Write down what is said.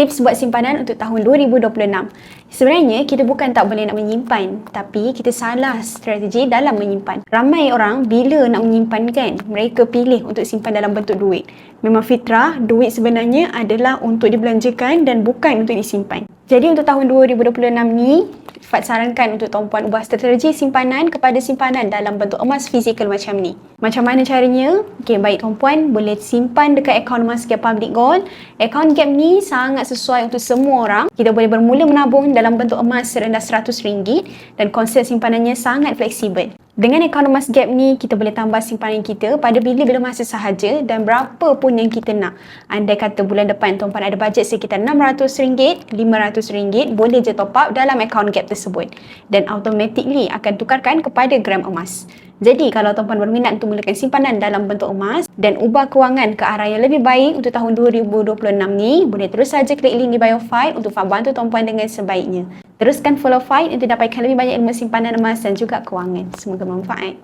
Tips buat simpanan untuk tahun 2026. Sebenarnya kita bukan tak boleh nak menyimpan, tapi kita salah strategi dalam menyimpan. Ramai orang bila nak menyimpan kan, mereka pilih untuk simpan dalam bentuk duit. Memang fitrah, duit sebenarnya adalah untuk dibelanjakan dan bukan untuk disimpan. Jadi untuk tahun 2026 ni, Fat sarankan untuk tuan-puan ubah strategi simpanan kepada simpanan dalam bentuk emas fizikal macam ni. Macam mana caranya? Okey, baik tuan-puan boleh simpan dekat akaun emas Gap Public Gold. Akaun Gap ni sangat sesuai untuk semua orang. Kita boleh bermula menabung dalam bentuk emas serendah RM100 dan konsep simpanannya sangat fleksibel. Dengan akaun emas Gap ni, kita boleh tambah simpanan kita pada bila-bila masa sahaja dan berapa pun yang kita nak. Andai kata bulan depan tuan-puan ada bajet sekitar RM600, RM500, boleh je top up dalam akaun Gap tersebut. Dan automatically akan tukarkan kepada gram emas. Jadi kalau tuan-puan berminat untuk mulakan simpanan dalam bentuk emas dan ubah kewangan ke arah yang lebih baik untuk tahun 2026 ni, boleh terus saja klik link di bio Fight untuk Fat bantu tuan-puan dengan sebaiknya. Teruskan follow Fight untuk dapatkan lebih banyak ilmu simpanan emas dan juga kewangan. Semoga bermanfaat.